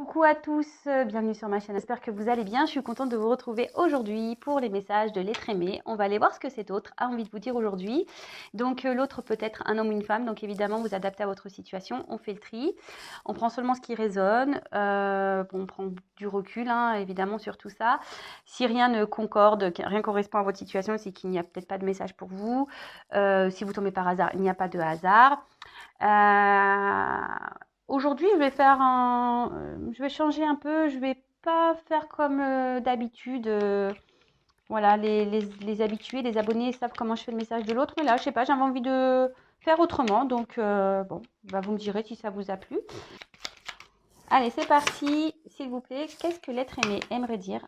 Coucou à tous, bienvenue sur ma chaîne. J'espère que vous allez bien. Je suis contente de vous retrouver aujourd'hui pour les messages de l'être aimé. On va aller voir ce que cet autre a envie de vous dire aujourd'hui. Donc l'autre peut être un homme ou une femme. Donc évidemment, vous adaptez à votre situation. On fait le tri. On prend seulement ce qui résonne. Bon, on prend du recul, hein, évidemment, sur tout ça. Si rien ne concorde, rien correspond à votre situation, c'est qu'il n'y a peut-être pas de message pour vous. Si vous tombez par hasard, il n'y a pas de hasard. Aujourd'hui, je vais changer un peu. Je vais pas faire comme d'habitude. Voilà, les habitués, les abonnés savent comment je fais le message de l'autre. Mais là, je sais pas, j'avais envie de faire autrement. Donc, bon, bah, vous me direz si ça vous a plu. Allez, c'est parti. S'il vous plaît, qu'est-ce que l'être aimé aimerait dire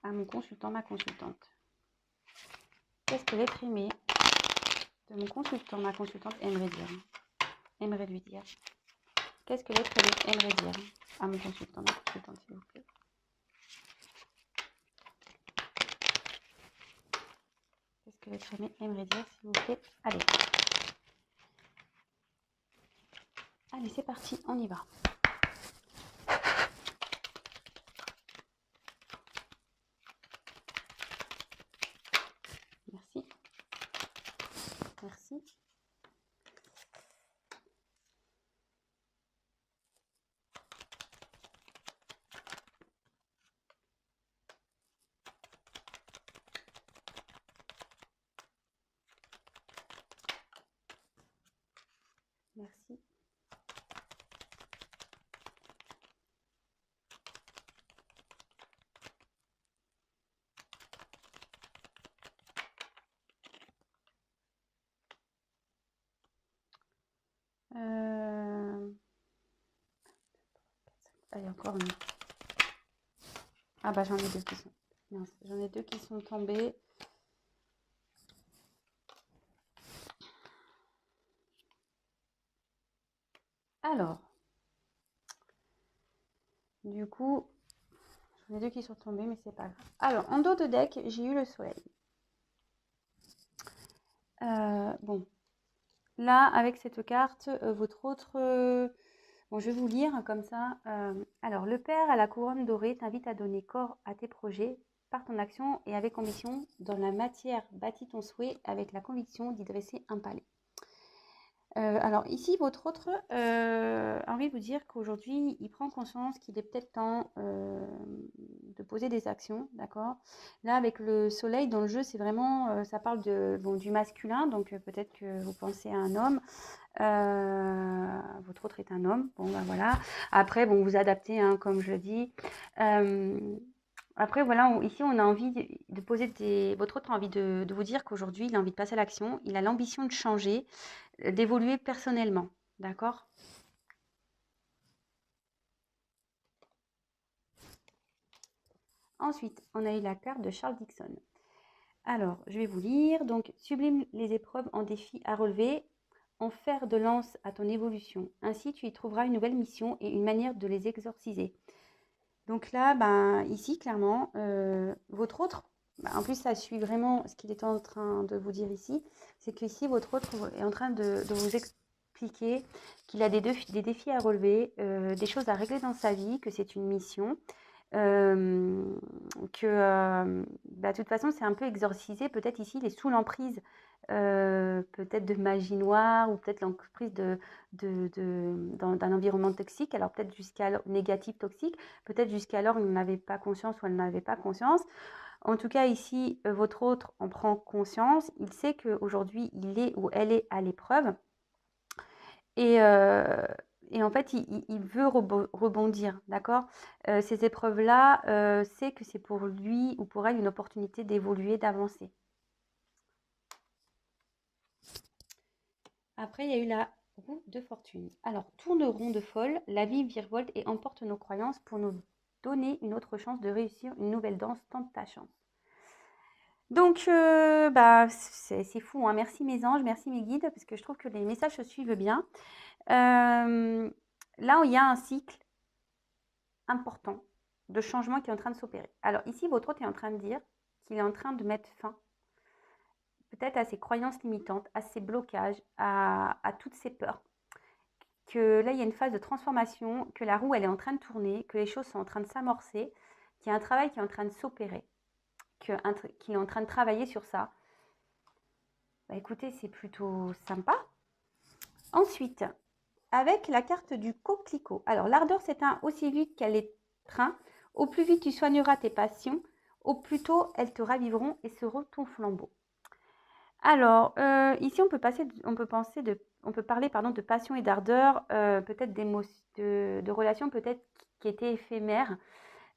à mon consultant, ma consultante? Qu'est-ce que l'être aimé de mon consultant, ma consultante aimerait dire? Aimerait lui dire? Qu'est-ce que l'être aimé aimerait dire à mon consultant, ma consultante, s'il vous plaît? Qu'est-ce que l'être aimé aimerait dire, s'il vous plaît? Allez. Allez, c'est parti, on y va. Merci. Merci. Merci. Allez, encore une. Ah bah j'en ai deux qui sont. Mince, j'en ai deux qui sont tombés. Alors, du coup, j'en ai deux qui sont tombés, mais c'est pas grave. Alors, en dos de deck, j'ai eu le soleil. Bon, là, avec cette carte, votre autre... bon, je vais vous lire hein, comme ça. Alors, le père à la couronne dorée t'invite à donner corps à tes projets par ton action et avec ambition. Dans la matière, bâtis ton souhait avec la conviction d'y dresser un palais. Alors ici, votre autre a envie de vous dire qu'aujourd'hui, il prend conscience qu'il est peut-être temps de poser des actions, d'accord? Là, avec le soleil dans le jeu, c'est vraiment, ça parle bon, du masculin, donc peut-être que vous pensez à un homme. Votre autre est un homme, bon ben voilà. Après, bon, vous adaptez, hein, comme je le dis. Après, voilà, ici, on a envie de poser votre autre a envie de vous dire qu'aujourd'hui, il a envie de passer à l'action, il a l'ambition de changer, d'évoluer personnellement, d'accord? Ensuite, on a eu la carte de Charles Dixon. Alors, je vais vous lire. Donc, sublime les épreuves en défis à relever, en fer de lance à ton évolution. Ainsi, tu y trouveras une nouvelle mission et une manière de les exorciser. Donc là, ben, ici, clairement, votre autre, ben, en plus, ça suit vraiment ce qu'il est en train de vous dire ici, c'est qu'ici, votre autre est en train de vous expliquer qu'il a des défis à relever, des choses à régler dans sa vie, que c'est une mission, que bah, de toute façon, c'est un peu exorcisé. Peut-être ici, il est sous l'emprise peut-être de magie noire ou peut-être l'emprise d'un environnement toxique. Alors peut-être jusqu'alors négatif, toxique. Peut-être jusqu'alors, il n'en avait pas conscience ou elle n'avait pas conscience. En tout cas, ici, votre autre en prend conscience. Il sait qu'aujourd'hui, il est ou elle est à l'épreuve. Et, et en fait, il veut rebondir, d'accord? Ces épreuves-là, c'est que c'est pour lui ou pour elle une opportunité d'évoluer, d'avancer. Après, il y a eu la roue de fortune. Alors, tourne rond de folle, la vie virevolte et emporte nos croyances pour nous donner une autre chance de réussir une nouvelle danse. Tente ta chance. Donc, bah, c'est fou, hein. Merci mes anges, merci mes guides, parce que je trouve que les messages se suivent bien. Là où il y a un cycle important de changement qui est en train de s'opérer. Alors ici, votre hôte est en train de dire qu'il est en train de mettre fin peut-être à ses croyances limitantes, à ses blocages, à toutes ses peurs que là, il y a une phase de transformation, que la roue, elle est en train de tourner, que les choses sont en train de s'amorcer, qu'il y a un travail qui est en train de s'opérer, qu'il est en train de travailler sur ça. Bah, écoutez, c'est plutôt sympa. Ensuite, avec la carte du coquelicot. Alors, l'ardeur s'éteint aussi vite qu'elle étreint. Au plus vite tu soigneras tes passions, au plus tôt elles te raviveront et seront ton flambeau. Alors, ici, on peut parler de passion et d'ardeur, peut-être de relations peut-être qui étaient éphémères.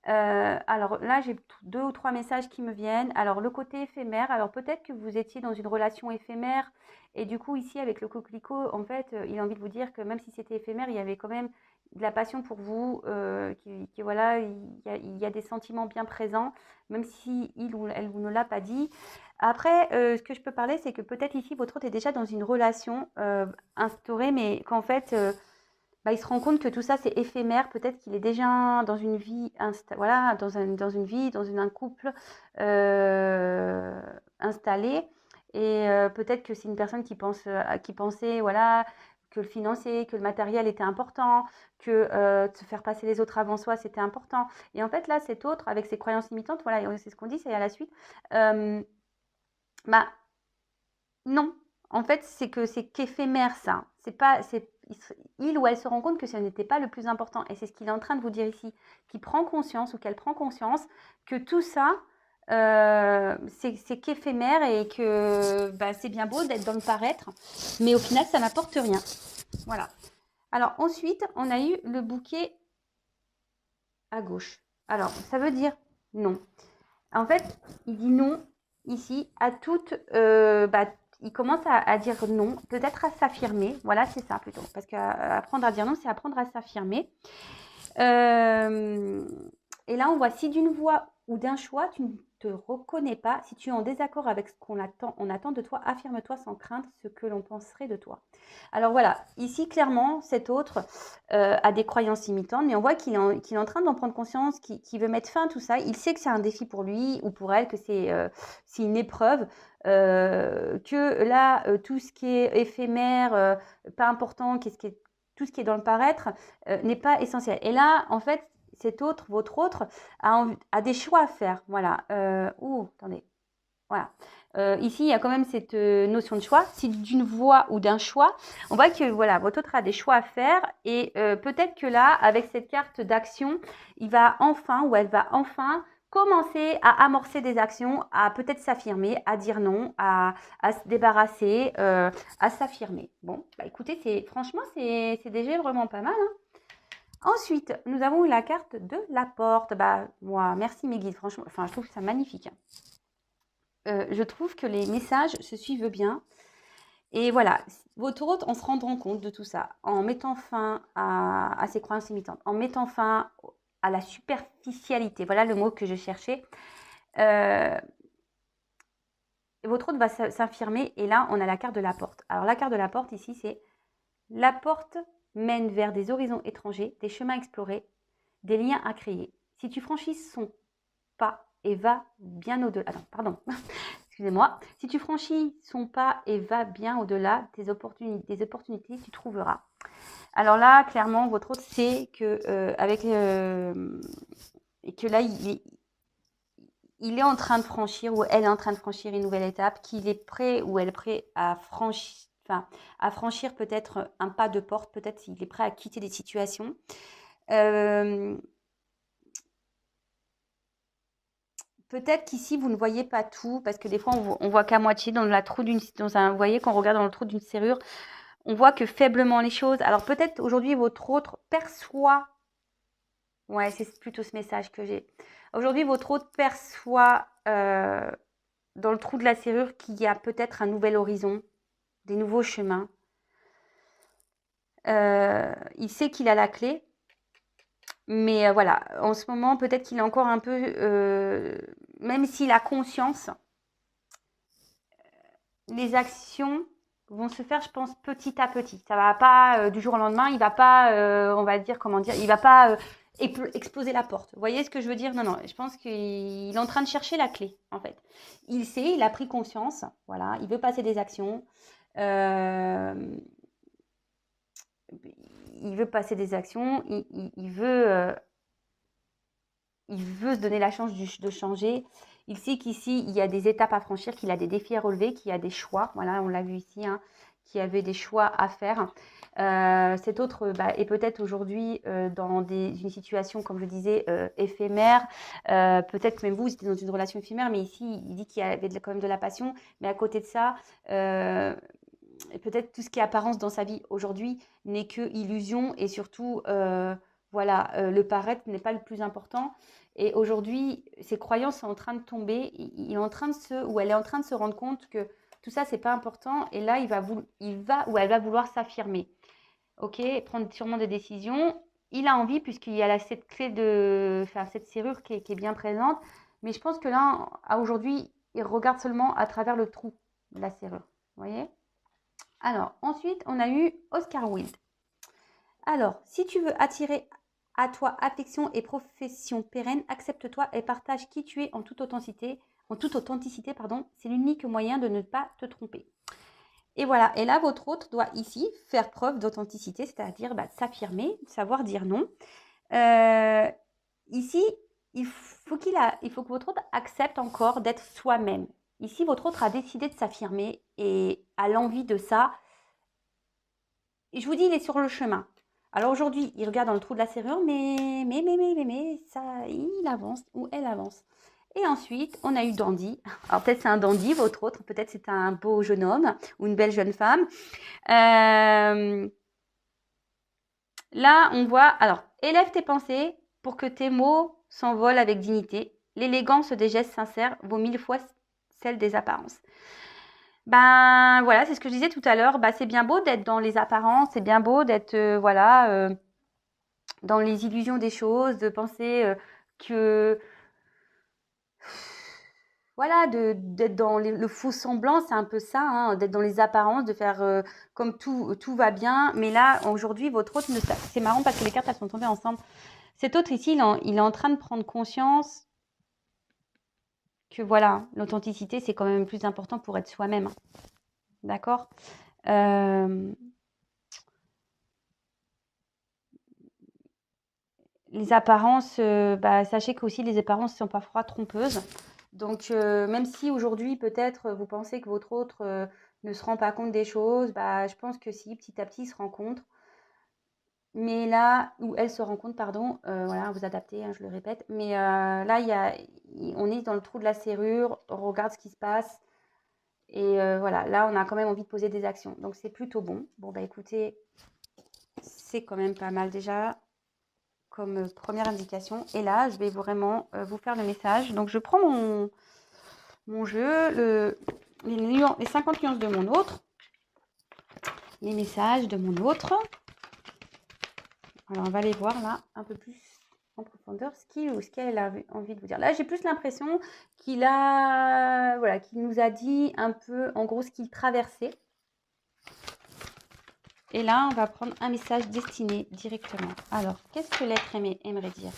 Alors là, j'ai 2 ou 3 messages qui me viennent. Alors, le côté éphémère, alors peut-être que vous étiez dans une relation éphémère et du coup, ici, avec le coquelicot, en fait, il a envie de vous dire que même si c'était éphémère, il y avait quand même de la passion pour vous, voilà, il y a des sentiments bien présents, même si il ou elle vous ne l'a pas dit. Après, ce que je peux parler, c'est que peut-être ici, votre hôte est déjà dans une relation instaurée, mais qu'en fait, bah, il se rend compte que tout ça, c'est éphémère. Peut-être qu'il est déjà dans une vie, voilà, dans un couple installé. Et peut-être que c'est une personne qui pensait, voilà, que le financier, que le matériel était important, que de se faire passer les autres avant soi, c'était important. Et en fait, là, cet autre, avec ses croyances limitantes, voilà, c'est ce qu'on dit, c'est à la suite. Bah, non, en fait, c'est qu'éphémère ça. C'est pas, c'est, il ou elle se rend compte que ce n'était pas le plus important. Et c'est ce qu'il est en train de vous dire ici, qu'il prend conscience ou qu'elle prend conscience que tout ça, c'est qu'éphémère et que bah, c'est bien beau d'être dans le paraître, mais au final, ça n'apporte rien. Voilà. Alors ensuite, on a eu le bouquet à gauche. Alors, ça veut dire non. En fait, il dit non ici à toute. Il commence à dire non, peut-être à s'affirmer. Voilà, c'est ça plutôt. Parce qu'apprendre à dire non, c'est apprendre à s'affirmer. Et là, on voit si d'une voix ou d'un choix, tu ne te reconnais pas, si tu es en désaccord avec ce qu'on attend de toi, affirme-toi sans crainte ce que l'on penserait de toi. Alors voilà, ici, clairement, cet autre a des croyances limitantes, mais on voit qu'il est en train d'en prendre conscience, qu'il veut mettre fin à tout ça. Il sait que c'est un défi pour lui ou pour elle, que c'est une épreuve, que là, tout ce qui est éphémère, pas important, tout ce qui est dans le paraître n'est pas essentiel. Et là, en fait, votre autre, a des choix à faire. Voilà. Attendez. Voilà. Ici, il y a quand même cette notion de choix. Si d'une voix ou d'un choix, on voit que voilà, votre autre a des choix à faire et peut-être que là, avec cette carte d'action, il va enfin ou elle va enfin commencer à amorcer des actions, à peut-être s'affirmer, à dire non, à se débarrasser, à s'affirmer. Bon, bah écoutez, franchement, c'est déjà vraiment pas mal, hein. Ensuite, nous avons eu la carte de la porte. Bah, moi, merci mes guides, franchement, enfin, je trouve ça magnifique. Je trouve que les messages se suivent bien. Et voilà, votre hôte, en se rendant compte de tout ça, en mettant fin à ses croyances limitantes, en mettant fin à la superficialité, voilà le mot que je cherchais, votre hôte va s'affirmer. Et là, on a la carte de la porte. Alors, la carte de la porte, ici, c'est la porte mène vers des horizons étrangers, des chemins explorés, des liens à créer. Si tu franchis son pas et vas bien au-delà. Attends, pardon. Excusez-moi. Si tu franchis son pas et vas bien au-delà des opportunités, tu trouveras. Alors là, clairement, votre hôte sait que que là, il est en train de franchir ou elle est en train de franchir une nouvelle étape, qu'il est prêt ou elle est prêt à franchir peut-être un pas de porte, peut-être s'il est prêt à quitter des situations. Peut-être qu'ici, vous ne voyez pas tout, parce que des fois, on voit qu'à moitié vous voyez, quand on regarde dans le trou d'une serrure, on voit que faiblement les choses. Alors peut-être aujourd'hui, votre autre perçoit, ouais, c'est plutôt ce message que j'ai. Aujourd'hui, votre autre perçoit dans le trou de la serrure qu'il y a peut-être un nouvel horizon, des nouveaux chemins. Il sait qu'il a la clé. Mais voilà, en ce moment, peut-être qu'il est encore un peu, même s'il a conscience, les actions vont se faire, je pense, petit à petit. Ça va pas du jour au lendemain, il va pas, on va dire, comment dire, il va pas exploser la porte. Vous voyez ce que je veux dire? Non, non, je pense qu'il est en train de chercher la clé, en fait. Il sait, il a pris conscience, voilà, il veut passer des actions. il veut passer des actions, il veut se donner la chance de changer. Il sait qu'ici, il y a des étapes à franchir, qu'il a des défis à relever, qu'il y a des choix. Voilà, on l'a vu ici, hein, qu'il y avait des choix à faire. Cet autre est peut-être aujourd'hui dans une situation, comme je disais, éphémère. Peut-être même vous étiez dans une relation éphémère, mais ici, il dit qu'il y avait quand même de la passion. Mais à côté de ça, peut-être tout ce qui est apparence dans sa vie aujourd'hui n'est que illusion et surtout, le paraître n'est pas le plus important. Et aujourd'hui, ses croyances sont en train de tomber. Il est en train elle est en train de se rendre compte que tout ça, c'est pas important. Et là, il va ou elle va vouloir s'affirmer. Ok, prendre sûrement des décisions. Il a envie puisqu'il y a cette clé cette serrure qui est bien présente. Mais je pense que là, aujourd'hui, il regarde seulement à travers le trou de la serrure. Vous voyez? Alors, ensuite, on a eu Oscar Wilde. Alors, si tu veux attirer à toi affection et profession pérenne, accepte-toi et partage qui tu es en toute authenticité. C'est l'unique moyen de ne pas te tromper. Et voilà, et là, votre hôte doit ici faire preuve d'authenticité, c'est-à-dire s'affirmer, savoir dire non. Ici, il faut que votre hôte accepte encore d'être soi-même. Ici, votre hôte a décidé de s'affirmer et a l'envie de ça. Et je vous dis, il est sur le chemin. Alors aujourd'hui, il regarde dans le trou de la serrure, mais ça, il avance ou elle avance. Et ensuite, on a eu Dandy. Alors peut-être c'est un dandy, votre autre, peut-être c'est un beau jeune homme ou une belle jeune femme. Là, on voit, alors, élève tes pensées pour que tes mots s'envolent avec dignité. L'élégance des gestes sincères vaut 1000 fois celle des apparences. Ben voilà, c'est ce que je disais tout à l'heure. C'est bien beau d'être dans les apparences, c'est bien beau d'être dans les illusions des choses, de penser que voilà, d'être dans le faux semblant, c'est un peu ça, hein, d'être dans les apparences, de faire comme tout va bien. Mais là, aujourd'hui, votre hôte, c'est marrant parce que les cartes, elles sont tombées ensemble. Cet autre ici, il est en train de prendre conscience que voilà, l'authenticité, c'est quand même plus important pour être soi-même. D'accord Les apparences, sachez qu'aussi les apparences sont parfois trompeuses. Donc, même si aujourd'hui, peut-être, vous pensez que votre autre ne se rend pas compte des choses, je pense que si, petit à petit, ils se rencontrent. Mais là, où elle se rencontre, pardon, voilà, vous adaptez, hein, je le répète. Mais là, on est dans le trou de la serrure, on regarde ce qui se passe. Et voilà, là, on a quand même envie de poser des actions. Donc, c'est plutôt bon. Bon, écoutez, c'est quand même pas mal déjà comme première indication. Et là, je vais vraiment vous faire le message. Donc, je prends mon jeu, les 50 nuances de mon autre, les messages de mon autre. Alors, on va aller voir là un peu plus en profondeur ce qu'elle a envie de vous dire. Là, j'ai plus l'impression qu'il nous a dit un peu, en gros, ce qu'il traversait. Et là, on va prendre un message destiné directement. Alors, qu'est-ce que l'être aimé aimerait dire?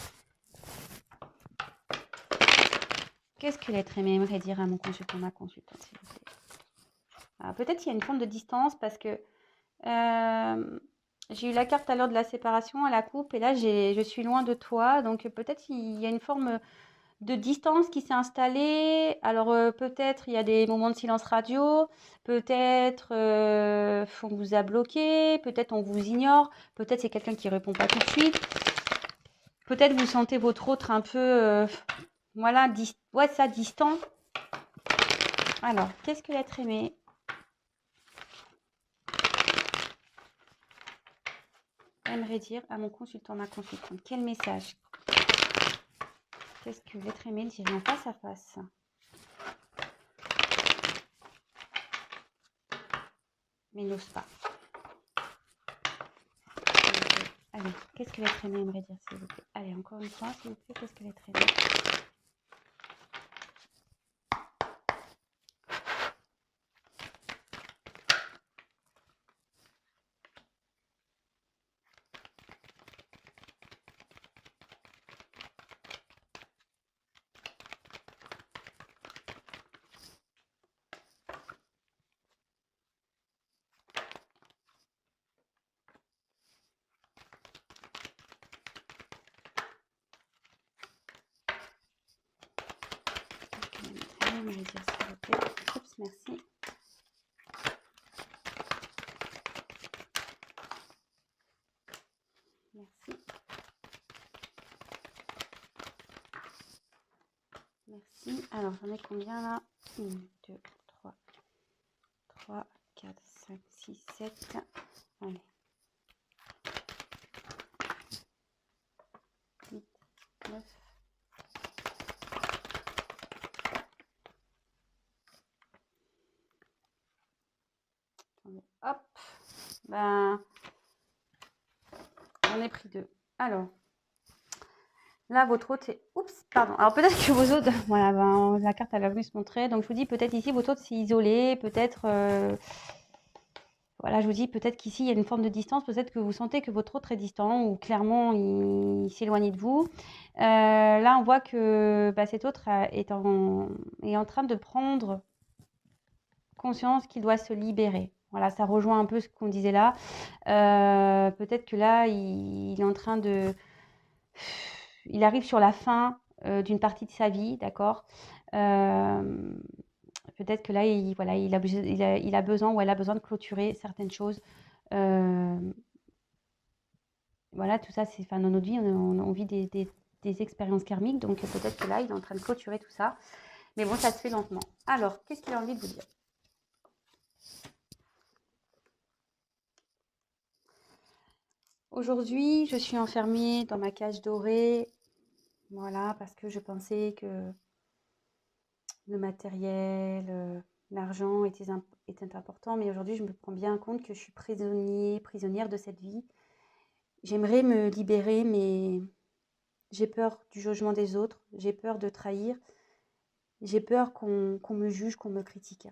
Qu'est-ce que l'être aimé aimerait dire à mon consultant, ma consultante, s'il vous plaît? Peut-être qu'il y a une forme de distance parce que j'ai eu la carte à l'heure de la séparation, à la coupe, et là, je suis loin de toi. Donc, peut-être il y a une forme de distance qui s'est installée. Alors, peut-être il y a des moments de silence radio. Peut-être on vous a bloqué. Peut-être on vous ignore. Peut-être c'est quelqu'un qui répond pas tout de suite. Peut-être vous sentez votre autre un peu, distant. Alors, qu'est-ce que l'être aimé aimerait dire à mon consultant, ma consultante? Quel message? Qu'est-ce que l'être aimé dirait en face à face? Mais il n'ose pas. Allez, qu'est-ce que l'être aimé aimerait dire, s'il vous plaît? Allez, encore une fois, s'il vous plaît, qu'est-ce que l'être aimé? j'aimerais dire s'il vous plaît. Oups, merci. Merci. Merci. Alors, j'en ai combien là? 1, 2, 3, 4, 5, 6, 7. Allez. 8, 9. Attendez, hop. Ben, j'en ai pris 2. Alors, là, votre hôte, c'est... Oups, pardon. Alors, peut-être que vos hôtes... Voilà, ben, la carte, elle a voulu se montrer. Donc, je vous dis, peut-être ici, votre hôte s'est isolé. Peut-être... Voilà, je vous dis, peut-être qu'ici, il y a une forme de distance. Peut-être que vous sentez que votre hôte est distant ou clairement, il s'éloigne de vous. Là, on voit que cet autre est en train de prendre conscience qu'il doit se libérer. Voilà, ça rejoint un peu ce qu'on disait là. Peut-être que là, il est en train de... Il arrive sur la fin d'une partie de sa vie, d'accord. Peut-être que là, voilà, il a besoin ou elle a besoin de clôturer certaines choses. Voilà, tout ça, c'est, enfin, dans notre vie, on vit des expériences karmiques, donc peut-être que là, il est en train de clôturer tout ça. Mais bon, ça se fait lentement. Alors, qu'est-ce qu'il a envie de vous dire? Aujourd'hui, je suis enfermée dans ma cage dorée, voilà, parce que je pensais que le matériel, l'argent était important, mais aujourd'hui, je me prends bien compte que je suis prisonnière de cette vie. J'aimerais me libérer, mais j'ai peur du jugement des autres, j'ai peur de trahir, j'ai peur qu'on me juge, qu'on me critique.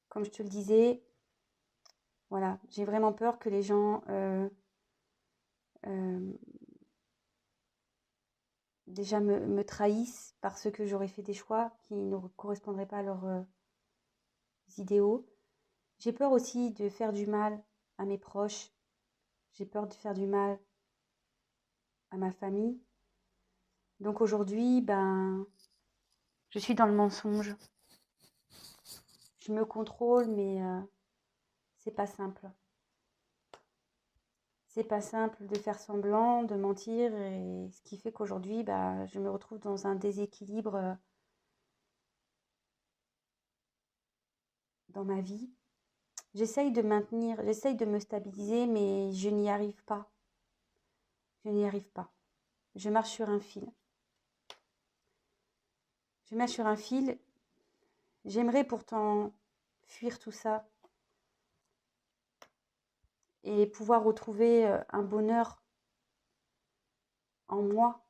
Comme je te le disais, voilà, j'ai vraiment peur que les gens déjà me trahissent parce que j'aurais fait des choix qui ne correspondraient pas à leurs idéaux. J'ai peur aussi de faire du mal à mes proches. J'ai peur de faire du mal à ma famille. Donc aujourd'hui, je suis dans le mensonge. Je me contrôle, mais c'est pas simple. C'est pas simple de faire semblant, de mentir, et ce qui fait qu'aujourd'hui, je me retrouve dans un déséquilibre dans ma vie. J'essaye de maintenir, j'essaye de me stabiliser, mais je n'y arrive pas. Je n'y arrive pas. Je marche sur un fil. Je marche sur un fil. J'aimerais pourtant fuir tout ça et pouvoir retrouver un bonheur en moi.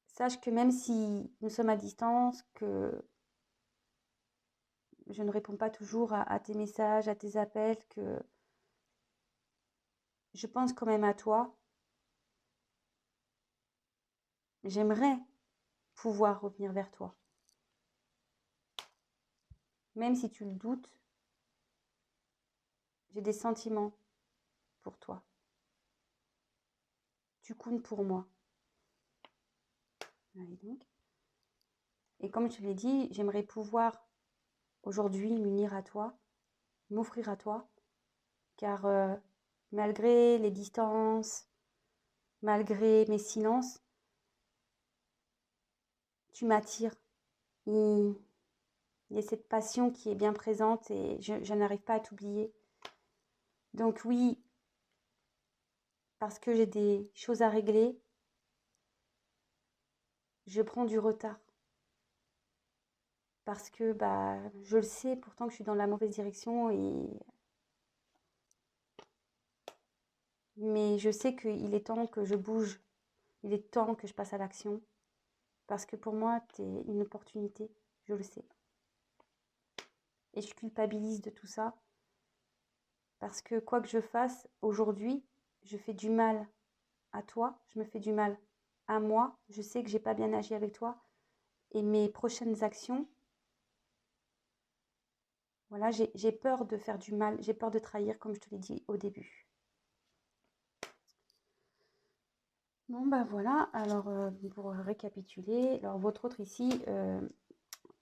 Sache que même si nous sommes à distance, que je ne réponds pas toujours à tes messages, à tes appels, que je pense quand même à toi. J'aimerais pouvoir revenir vers toi. Même si tu le doutes, j'ai des sentiments pour toi. Tu comptes pour moi. Allez donc. Et comme je te l'ai dit, j'aimerais pouvoir aujourd'hui m'unir à toi, m'offrir à toi, car malgré les distances, malgré mes silences, tu m'attires. Il y a cette passion qui est bien présente et je n'arrive pas à t'oublier. Donc oui, parce que j'ai des choses à régler, je prends du retard. Parce que je le sais pourtant que je suis dans la mauvaise direction, mais je sais qu'il est temps que je bouge, il est temps que je passe à l'action. Parce que pour moi, tu es une opportunité, je le sais. Et je culpabilise de tout ça. Parce que quoi que je fasse, aujourd'hui, je fais du mal à toi, je me fais du mal à moi. Je sais que j'ai pas bien agi avec toi. Et mes prochaines actions, voilà, j'ai peur de faire du mal, j'ai peur de trahir, comme je te l'ai dit au début. Bon, bah voilà, alors pour récapituler, alors votre autre ici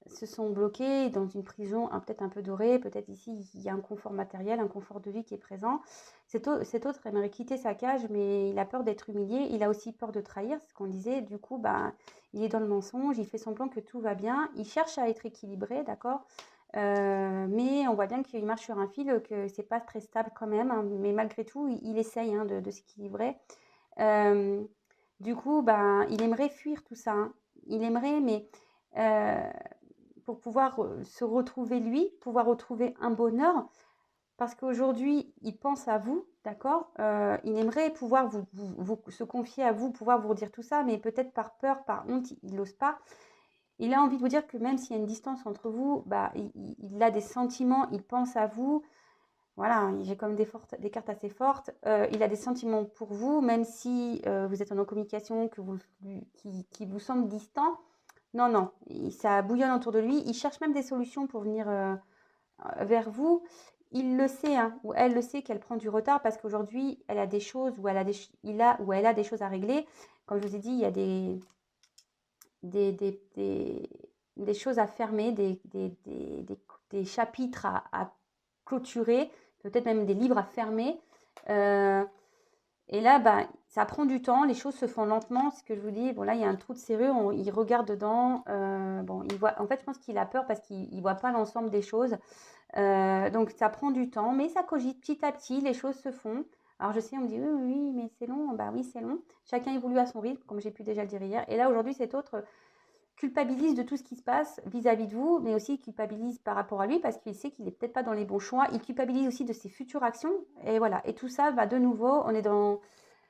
se sont bloqués dans une prison peut-être un peu dorée, peut-être ici il y a un confort matériel, un confort de vie qui est présent. Cet autre aimerait quitter sa cage, mais il a peur d'être humilié, il a aussi peur de trahir, ce qu'on disait, du coup, bah, il est dans le mensonge, il fait semblant que tout va bien, il cherche à être équilibré, d'accord. Mais on voit bien qu'il marche sur un fil, que c'est pas très stable quand même, hein, mais malgré tout, il essaye hein, de s'équilibrer. Euh, du coup, ben, il aimerait fuir tout ça, hein. Il aimerait, mais euh, pour pouvoir se retrouver lui, pouvoir retrouver un bonheur, parce qu'aujourd'hui, il pense à vous, d'accord. Il aimerait pouvoir se confier à vous, pouvoir vous dire tout ça, mais peut-être par peur, par honte, il n'ose pas. Il a envie de vous dire que même s'il y a une distance entre vous, bah, il a des sentiments, il pense à vous. Voilà, j'ai comme des cartes assez fortes. Il a des sentiments pour vous, même si vous êtes en communication, qui vous semble distant. Non, non, ça bouillonne autour de lui. Il cherche même des solutions pour venir vers vous. Il le sait, hein, ou elle le sait qu'elle prend du retard parce qu'aujourd'hui, elle a des choses ou elle a des choses à régler. Comme je vous ai dit, il y a des, des, des, des choses à fermer, des chapitres à clôturer, peut-être même des livres à fermer. Euh, et là, bah, ça prend du temps, les choses se font lentement. Ce que je vous dis, bon là, il y a un trou de serrure, il regarde dedans. Bon, il voit, en fait, je pense qu'il a peur parce qu'il ne voit pas l'ensemble des choses. Donc, ça prend du temps, mais ça cogite petit à petit, les choses se font. Alors, je sais, on me dit, oui, oui, oui, mais c'est long. Bah oui, c'est long. Chacun évolue à son rythme, comme j'ai pu déjà le dire hier. Et là, aujourd'hui, cet autre culpabilise de tout ce qui se passe vis-à-vis de vous, mais aussi culpabilise par rapport à lui parce qu'il sait qu'il n'est peut-être pas dans les bons choix. Il culpabilise aussi de ses futures actions. Et voilà. Et tout ça va de nouveau, on est dans...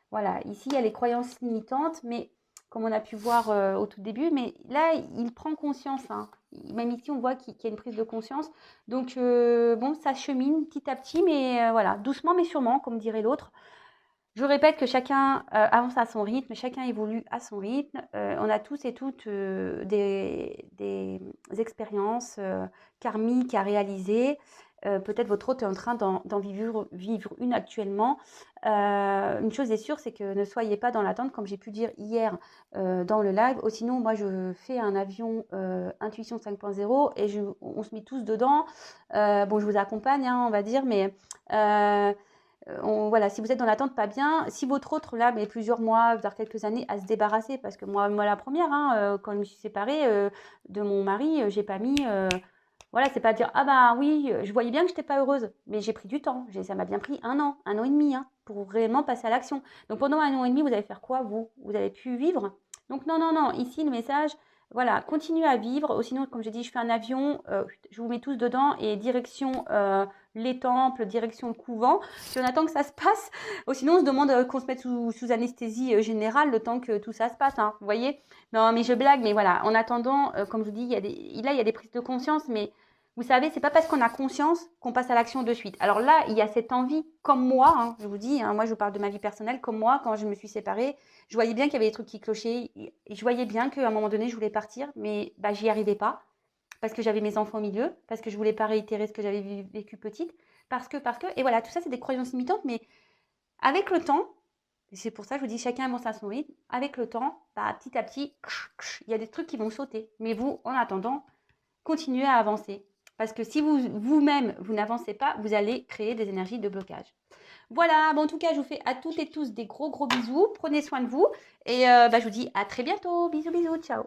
Voilà, ici, il y a les croyances limitantes, mais comme on a pu voir au tout début, mais là, il prend conscience, hein. Même ici, on voit qu'il y a une prise de conscience. Donc, bon, ça chemine petit à petit, mais voilà, doucement mais sûrement, comme dirait l'autre. Je répète que chacun avance à son rythme, chacun évolue à son rythme. On a tous et toutes des expériences karmiques à réaliser. Peut-être votre hôte est en train d'en vivre une actuellement. Une chose est sûre, c'est que ne soyez pas dans l'attente, comme j'ai pu dire hier dans le live. Sinon, moi, je fais un avion Intuition 5.0 et on se met tous dedans. Bon, je vous accompagne, hein, on va dire, mais... voilà, si vous êtes dans l'attente, pas bien. Si votre autre, là, met plusieurs mois, voire quelques années à se débarrasser, parce que moi la première, hein, quand je me suis séparée de mon mari, j'ai pas mis... voilà, c'est pas dire, ah bah oui, je voyais bien que je n'étais pas heureuse, mais j'ai pris du temps. Ça m'a bien pris un an et demi, hein, pour réellement passer à l'action. Donc pendant un an et demi, vous allez faire quoi, vous? Vous avez pu vivre? Donc non, non, non, ici, le message, voilà, continuez à vivre. Sinon, comme j'ai dit, je fais un avion, je vous mets tous dedans et direction les temples, direction le couvent. Puis on attend que ça se passe. Sinon, on se demande qu'on se mette sous anesthésie générale le temps que tout ça se passe, hein, vous voyez? Non, mais je blague, mais voilà, en attendant, comme je vous dis, il y a des prises de conscience, mais vous savez, c'est pas parce qu'on a conscience qu'on passe à l'action de suite. Alors là, il y a cette envie, comme moi, hein, je vous dis, hein, moi je vous parle de ma vie personnelle, comme moi, quand je me suis séparée, je voyais bien qu'il y avait des trucs qui clochaient, et je voyais bien qu'à un moment donné, je voulais partir, mais bah, j'y arrivais pas, parce que j'avais mes enfants au milieu, parce que je voulais pas réitérer ce que j'avais vécu petite, parce que, et voilà, tout ça, c'est des croyances limitantes, mais avec le temps, c'est pour ça que je vous dis, chacun avance à son rythme, avec le temps, bah, petit à petit, il y a des trucs qui vont sauter. Mais vous, en attendant, continuez à avancer. Parce que si vous-même, vous n'avancez pas, vous allez créer des énergies de blocage. Voilà, bon, en tout cas, je vous fais à toutes et tous des gros bisous. Prenez soin de vous. Et bah, je vous dis à très bientôt. Bisous, bisous, ciao.